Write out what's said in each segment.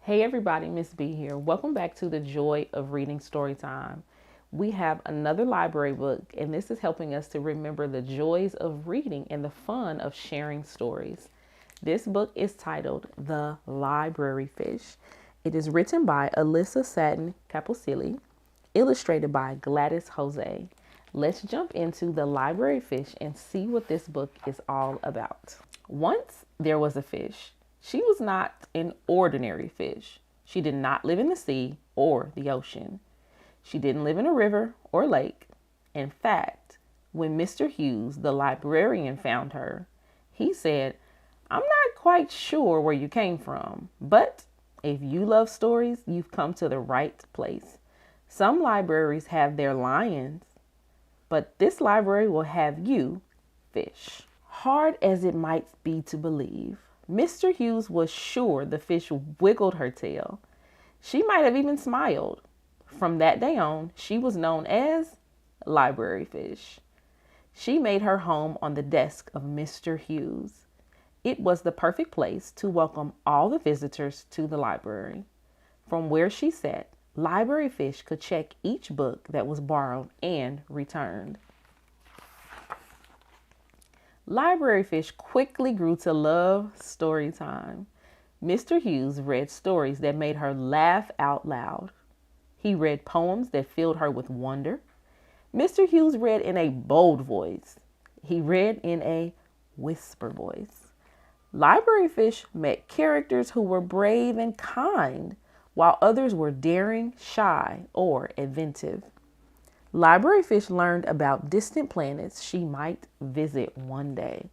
Hey everybody, Miss B here. Welcome back to the Joy of Reading Storytime. We have another library book, and this is helping us to remember the joys of reading and the fun of sharing stories. This book is titled The Library Fish. It is written by Alyssa Satin Capocilli, illustrated by Gladys Jose. Let's jump into The Library Fish and see what this book is all about. Once there was a fish. She was not an ordinary fish. She did not live in the sea or the ocean. She didn't live in a river or lake. In fact, when Mr. Hughes, the librarian, found her, he said, "I'm not quite sure where you came from, but if you love stories, you've come to the right place. Some libraries have their lions, but this library will have you, fish." Hard as it might be to believe, Mr. Hughes was sure the fish wiggled her tail. She might have even smiled. From that day on, she was known as Library Fish. She made her home on the desk of Mr. Hughes. It was the perfect place to welcome all the visitors to the library. From where she sat, Library Fish could check each book that was borrowed and returned. Library Fish quickly grew to love story time. Mr. Hughes read stories that made her laugh out loud. He read poems that filled her with wonder. Mr. Hughes read in a bold voice. He read in a whisper voice. Library Fish met characters who were brave and kind, while others were daring, shy, or inventive. Library Fish learned about distant planets she might visit one day.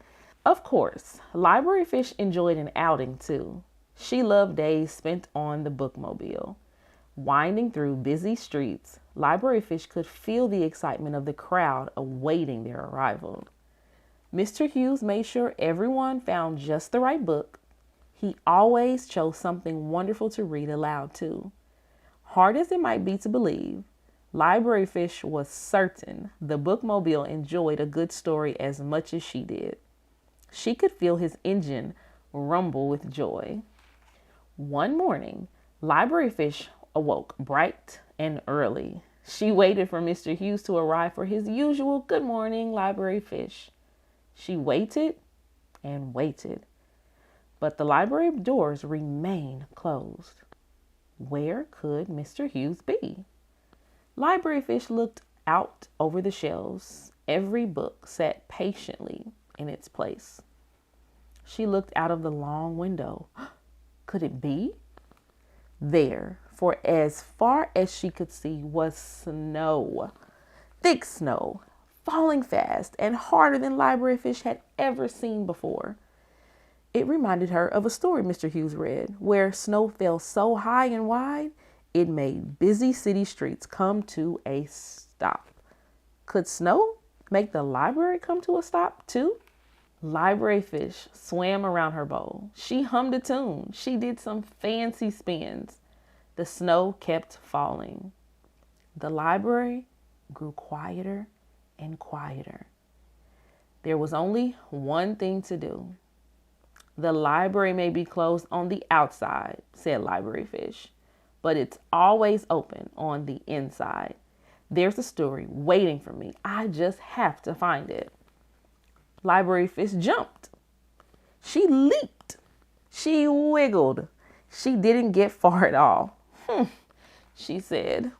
Of course, Library Fish enjoyed an outing too. She loved days spent on the bookmobile. Winding through busy streets, Library Fish could feel the excitement of the crowd awaiting their arrival. Mr. Hughes made sure everyone found just the right book. He always chose something wonderful to read aloud too. Hard as it might be to believe, Library Fish was certain the bookmobile enjoyed a good story as much as she did. She could feel his engine rumble with joy. One morning, Library Fish awoke bright and early. She waited for Mr. Hughes to arrive for his usual "Good morning, Library Fish." She waited and waited, but the library doors remained closed. Where could Mr. Hughes be? Library Fish looked out over the shelves. Every book sat patiently in its place. She looked out of the long window. Could it be? There, for as far as she could see, was snow. Thick snow, falling fast and harder than Library Fish had ever seen before. It reminded her of a story Mr. Hughes read, where snow fell so high and wide, it made busy city streets come to a stop. Could snow make the library come to a stop too? Library Fish swam around her bowl. She hummed a tune. She did some fancy spins. The snow kept falling. The library grew quieter and quieter. There was only one thing to do. "The library may be closed on the outside," said Library Fish, "but it's always open on the inside. There's a story waiting for me. I just have to find it." Library Fish jumped. She leaped. She wiggled. She didn't get far at all. She said.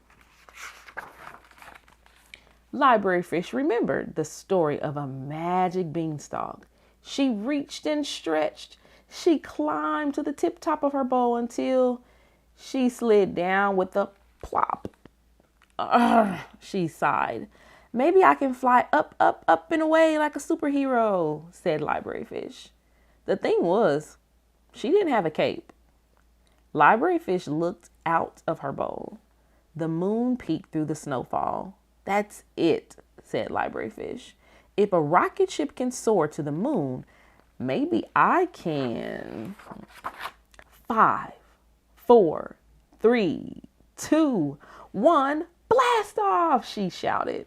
Library Fish remembered the story of a magic beanstalk. She reached and stretched. She climbed to the tip top of her bowl until she slid down with a plop. "Ugh," she sighed. "Maybe I can fly up, up, up and away like a superhero," said Library Fish. The thing was, she didn't have a cape. Library Fish looked out of her bowl. The moon peeked through the snowfall. "That's it," said Library Fish. "If a rocket ship can soar to the moon, maybe I can." 5, 4, 3, 2, 1, blast off, she shouted.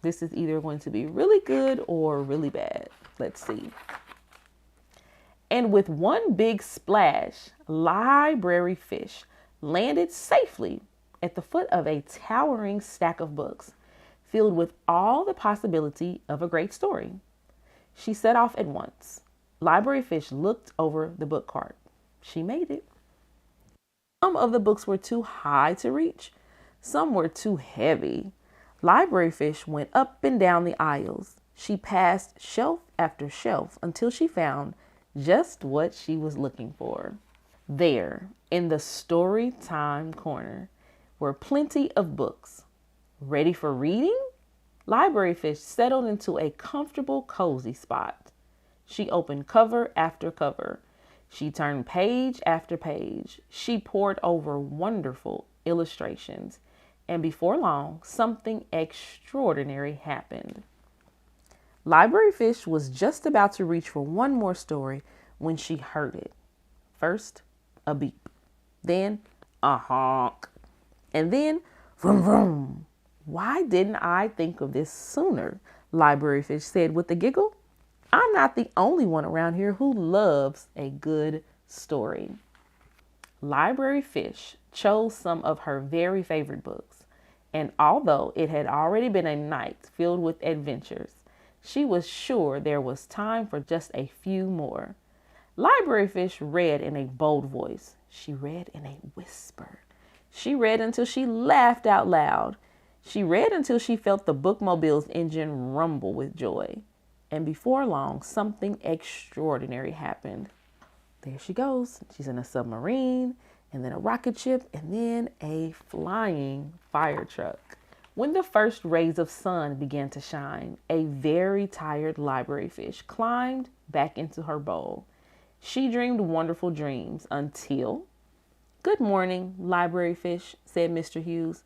This is either going to be really good or really bad. Let's see. And with one big splash, Library Fish landed safely at the foot of a towering stack of books, filled with all the possibility of a great story. She set off at once. Library Fish looked over the book cart. She made it. Some of the books were too high to reach. Some were too heavy. Library Fish went up and down the aisles. She passed shelf after shelf until she found just what she was looking for. There, in the story time corner, were plenty of books. Ready for reading? Library Fish settled into a comfortable, cozy spot. She opened cover after cover. She turned page after page. She pored over wonderful illustrations. And before long, something extraordinary happened. Library Fish was just about to reach for one more story when she heard it. First, a beep. Then, a honk. And then, vroom, vroom. Why didn't I think of this sooner? Library Fish said with a giggle. I'm not the only one around here who loves a good story. Library Fish chose some of her very favorite books, and although it had already been a night filled with adventures, she was sure there was time for just a few more. Library Fish read in a bold voice. She read in a whisper. She read until she laughed out loud. She read until she felt the bookmobile's engine rumble with joy. And before long, something extraordinary happened. There she goes. She's in a submarine, and then a rocket ship, and then a flying fire truck. When the first rays of sun began to shine, a very tired Library Fish climbed back into her bowl. She dreamed wonderful dreams until... Good morning, Library Fish, said Mr. Hughes.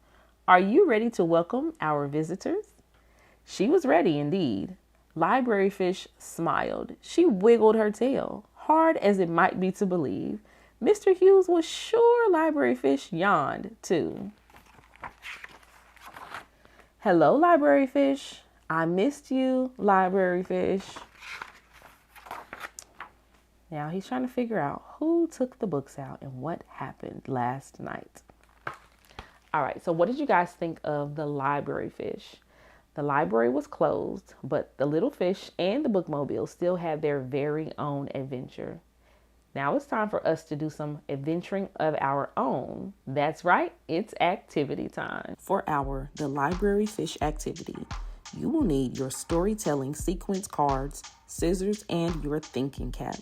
Are you ready to welcome our visitors? She was ready indeed. Library Fish smiled. She wiggled her tail, hard as it might be to believe. Mr. Hughes was sure Library Fish yawned, too. Hello, Library Fish. I missed you, Library Fish. Now he's trying to figure out who took the books out and what happened last night. All right, so what did you guys think of the Library Fish? The library was closed, but the little fish and the bookmobile still had their very own adventure. Now it's time for us to do some adventuring of our own. That's right, it's activity time. For our The Library Fish activity, you will need your storytelling sequence cards, scissors, and your thinking cap.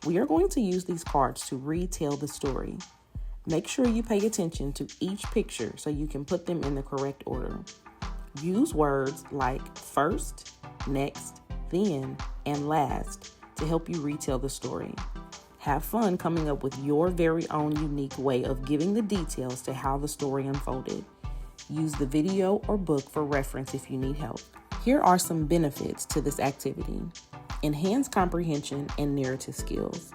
We are going to use these cards to retell the story. Make sure you pay attention to each picture so you can put them in the correct order. Use words like first, next, then, and last to help you retell the story. Have fun coming up with your very own unique way of giving the details to how the story unfolded. Use the video or book for reference if you need help. Here are some benefits to this activity. Enhance comprehension and narrative skills.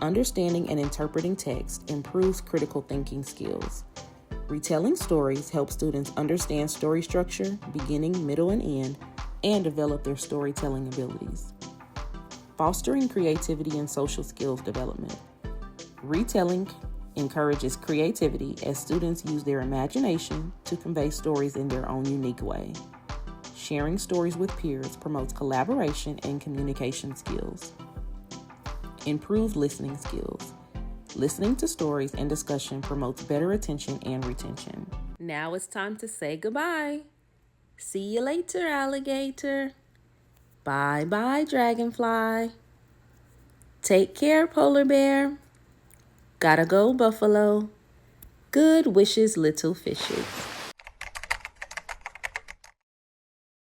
Understanding and interpreting text improves critical thinking skills. Retelling stories helps students understand story structure, beginning, middle, and develop their storytelling abilities. Fostering creativity and social skills development. Retelling encourages creativity as students use their imagination to convey stories in their own unique way. Sharing stories with peers promotes collaboration and communication skills. Improved listening skills. Listening to stories and discussion promotes better attention and retention. Now it's time to say goodbye. See you later, alligator. Bye-bye, dragonfly. Take care, polar bear. Gotta go, buffalo. Good wishes, little fishes.